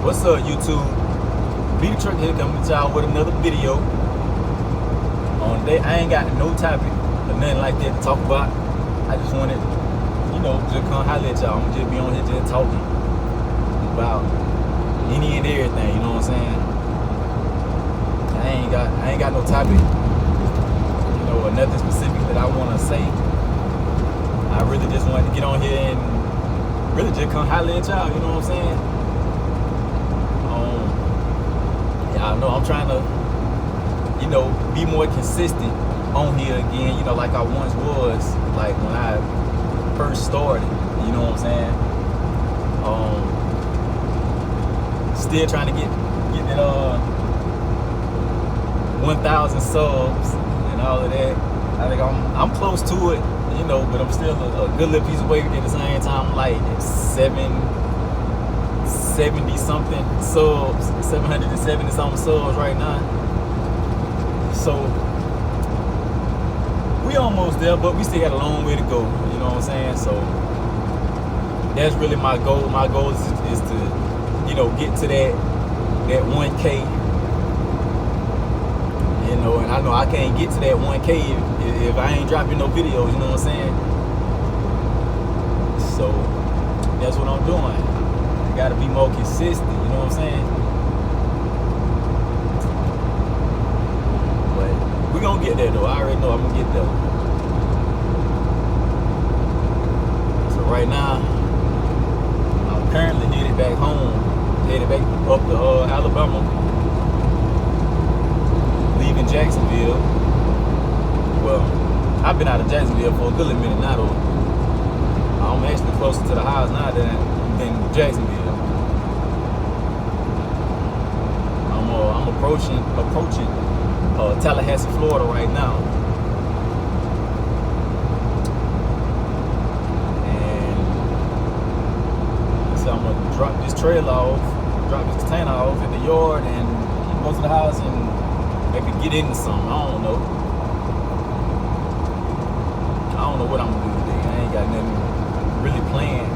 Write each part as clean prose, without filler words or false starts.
What's up, YouTube? Be the Truck here coming to y'all with another video. On today, I ain't got no topic or nothing like that to talk about. I just wanted, just come holler at y'all. I'm just be on here just talking about any and everything. You know what I'm saying? I ain't got no topic, or nothing specific that I want to say. I really just wanted to get on here and really just come holler at y'all. You know what I'm saying? Y'all know I'm trying to, be more consistent on here again, like I once was, like when I first started, you know what I'm saying? Still trying to get that 1,000 subs and all of that. I think I'm close to it, but I'm still a good little piece away at the same time. I'm like 770 something subs, 770 something subs right now. So we almost there, but we still got a long way to go. You know what I'm saying? So that's really my goal. My goal is to, get to that 1K. And I know I can't get to that 1K if I ain't dropping no videos. You know what I'm saying? So that's what I'm doing. I gotta be more consistent. You know what I'm saying? We gonna get there though. I already know I'm gonna get there. So right now, I'm currently headed back home, headed back up to Alabama, leaving Jacksonville. Well, I've been out of Jacksonville for a good minute now though. I'm actually closer to the house now than Jacksonville. I'm approaching Tallahassee, Florida right now. And so I'm gonna drop this trailer off, drop this container off in the yard and go to the house and maybe get into something. I don't know what I'm gonna do today. I ain't got nothing really planned.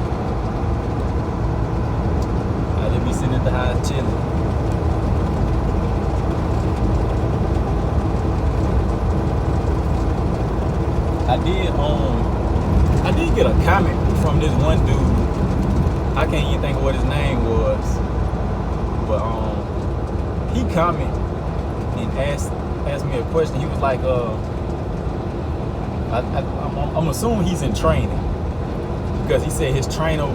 I'll just be sitting at the house chilling. I did get a comment from this one dude. I can't even think of what his name was, but he commented and asked me a question. He was like, I'm assuming he's in training, because he said his trainer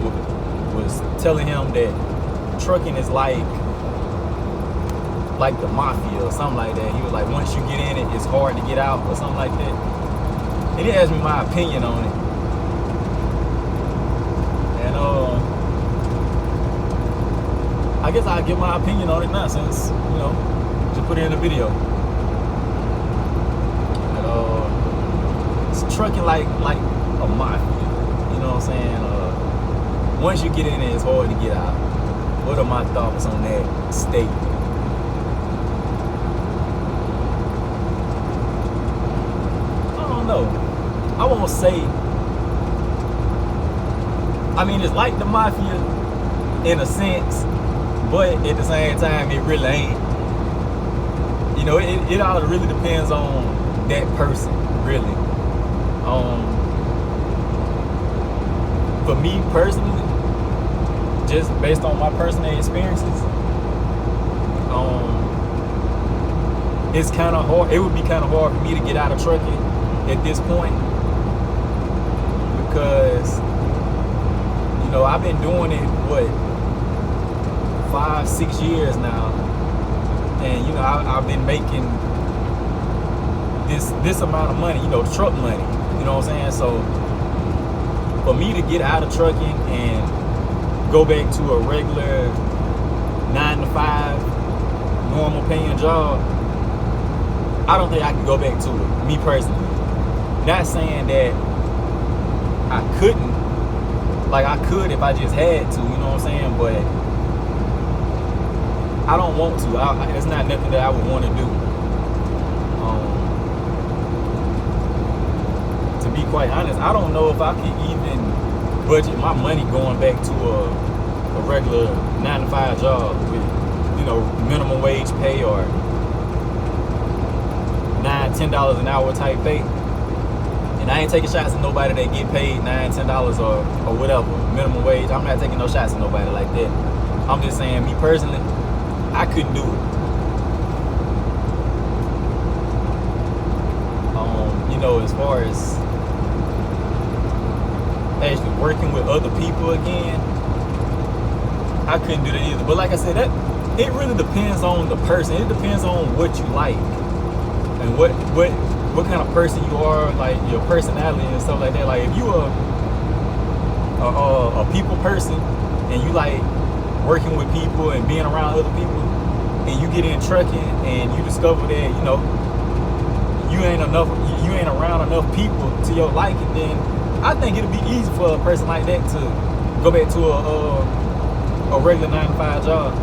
was telling him that trucking is like the Mafia or something like that. He was like, once you get in it, it's hard to get out or something like that. And he asked me my opinion on it. And I guess I'll give my opinion on it now, since, just put it in the video. And, it's trucking like a mafia. You know what I'm saying? Once you get in it, it's hard to get out. What are my thoughts on that statement? I don't know. I won't say, it's like the Mafia in a sense, but at the same time, it really ain't. It all really depends on that person, really. For me personally, just based on my personal experiences, it's kind of hard. It would be kind of hard for me to get out of trucking at this point, because I've been doing it 5-6 years now, and I've been making this amount of money, truck money, you know what I'm saying? So for me to get out of trucking and go back to a regular 9-to-5 normal paying job, I don't think I can go back to it, me personally. Not saying that I couldn't, like I could if I just had to, you know what I'm saying? But I don't want to. It's not nothing that I would want to do. To be quite honest, I don't know if I could even budget my money going back to a a regular 9 to 5 job with, you know, minimum wage pay or $9-10 an hour type pay. And I ain't taking shots at nobody that get paid $9-10 or whatever minimum wage. I'm not taking no shots at nobody like that. I'm just saying, me personally, I couldn't do it. You know, as far as actually working with other people again, I couldn't do that either. But like I said, that it really depends on the person. It depends on what you like and what kind of person you are, like your personality and stuff like that. Like if you are a people person and you like working with people and being around other people, and you get in trucking and you discover that, you know, you ain't around enough people to your liking, then I think it'll be easy for a person like that to go back to a regular 9 to 5 job.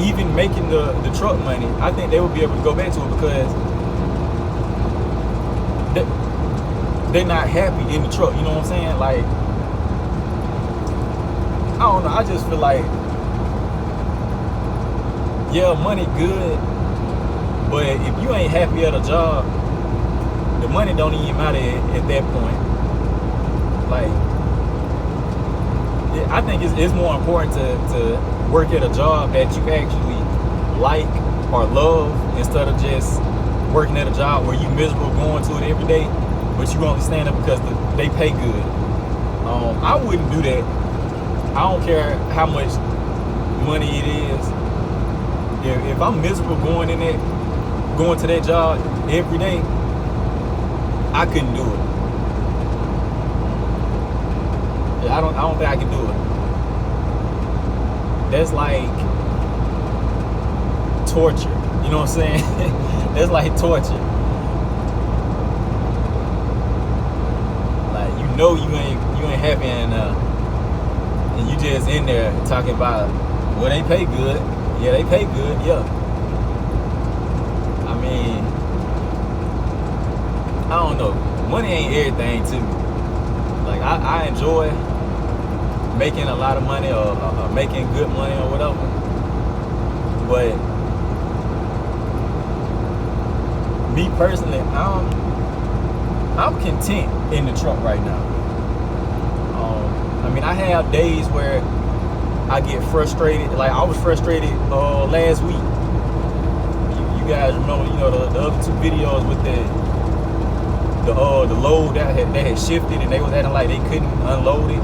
Even making the truck money, I think they would be able to go back to it because they're not happy in the truck. You know what I'm saying? Like, I don't know. I just feel like, yeah, money good, but if you ain't happy at a job, the money don't even matter at that point. Like, I think it's more important to work at a job that you actually like or love instead of just working at a job where you miserable going to it every day, but you only stand up because they pay good. I wouldn't do that. I don't care how much money it is. If I'm miserable going to that job every day, I couldn't do it. Yeah, I don't think I can do it. That's like torture. You know what I'm saying? That's like torture. Like, you know you ain't happy and you just in there talking about, well, they pay good. Yeah, they pay good. Yeah. I mean, I don't know. Money ain't everything to me. Like, I enjoy making a lot of money or making good money or whatever. But me personally, I'm content in the truck right now. I mean, I have days where I get frustrated. Like, I was frustrated last week. You guys remember, you know, the other two videos with the load that had shifted and they was acting like they couldn't unload it,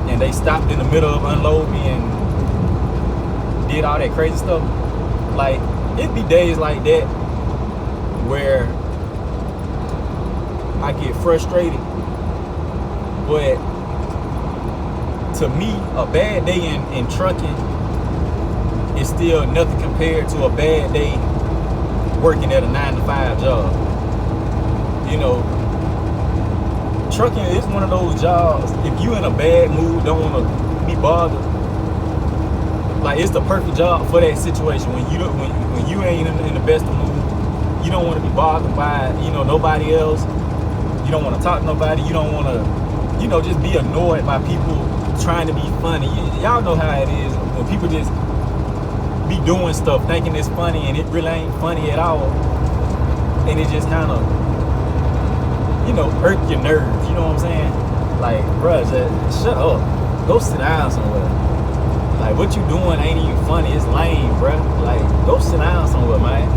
and they stopped in the middle of unloading and did all that crazy stuff. Like, it'd be days like that where I get frustrated, but to me, a bad day in trucking is still nothing compared to a bad day working at a 9 to 5 job. You know, trucking is one of those jobs, if you in a bad mood, don't want to be bothered, like, it's the perfect job for that situation. When you ain't in the best of mood, you don't want to be bothered by, you know, nobody else. You don't want to talk to nobody. You don't want to, you know, just be annoyed by people trying to be funny. Y'all know how it is when people just be doing stuff thinking it's funny and it really ain't funny at all, and it just kind of, you know, hurt your nerves. You know what I'm saying? Like, bruh, shut up, go sit down somewhere. Like, what you doing ain't even funny, it's lame, bruh. Like, go sit down somewhere, man.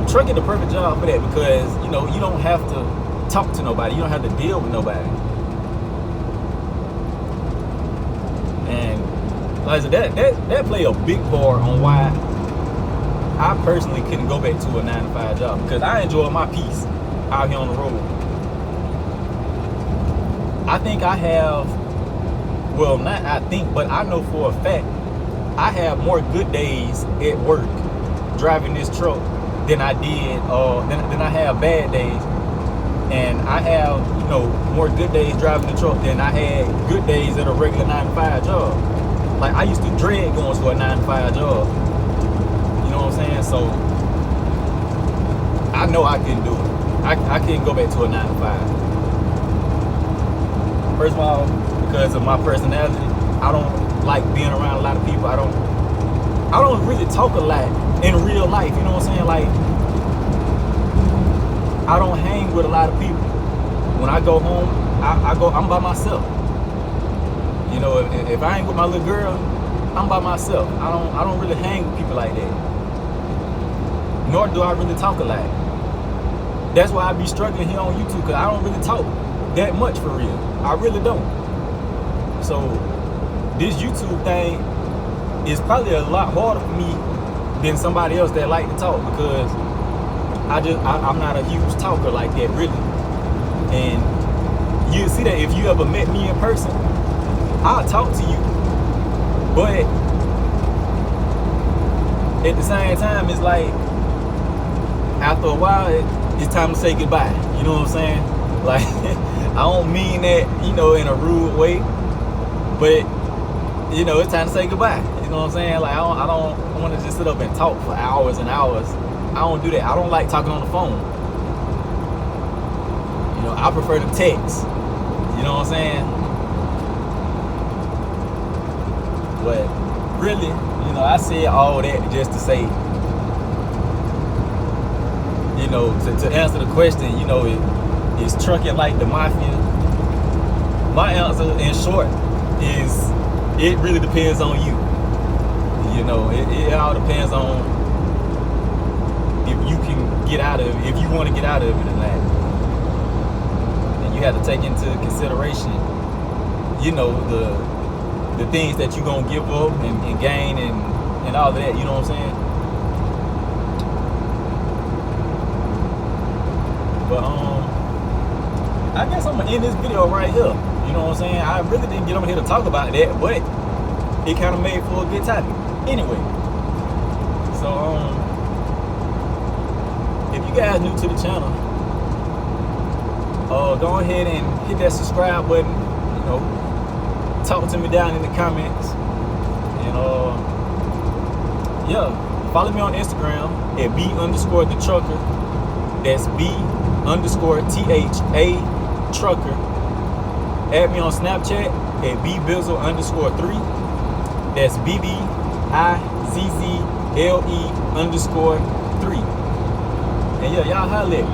Trucking the perfect job for that because, you know, you don't have to talk to nobody, you don't have to deal with nobody. And like I said, that play a big part on why I personally couldn't go back to a 9 to 5 job, because I enjoy my peace out here on the road. I think I have, well, not I think, but I know for a fact I have more good days at work driving this truck than I did, than I have bad days. And I have, you know, more good days driving the truck than I had good days at a regular 9 to 5 job. Like, I used to dread going to a 9 to 5 job. You know what I'm saying? So I know I couldn't do it. I couldn't go back to a 9 to 5. First of all, because of my personality. I don't like being around a lot of people. I don't really talk a lot in real life. You know what I'm saying? Like, I don't hang with a lot of people. When I go home, I'm by myself. You know, if I ain't with my little girl, I'm by myself. I don't really hang with people like that. Nor do I really talk a lot. That's why I be struggling here on YouTube, because I don't really talk that much for real. I really don't. So this YouTube thing is probably a lot harder for me than somebody else that like to talk, because I'm not a huge talker like that, really. And you'll see that if you ever met me in person, I'll talk to you. But at the same time, it's like, after a while, it's time to say goodbye. You know what I'm saying? Like, I don't mean that, you know, in a rude way, but, you know, it's time to say goodbye. You know what I'm saying? Like, I don't want to just sit up and talk for hours and hours. I don't do that. I don't like talking on the phone. You know, I prefer to text. You know what I'm saying? But really, you know, I said all that just to say, you know, to answer the question, you know, is trucking like the mafia? My answer, in short, is it really depends on you. You know, it all depends on if you can get out of it, if you want to get out of it or not. And you have to take into consideration, you know, the things that you're going to give up and gain and all of that, you know what I'm saying? But I guess I'm gonna end this video right here. You know what I'm saying? I really didn't get on here to talk about that, but it kind of made for a good topic. Anyway, so if you guys new to the channel, go ahead and hit that subscribe button. You know, talk to me down in the comments, and yeah, follow me on Instagram at B_the_trucker. That's B_THA trucker. Add me on Snapchat at BBizzle_3. That's BBIZZLE_3. And yeah, y'all holla at me.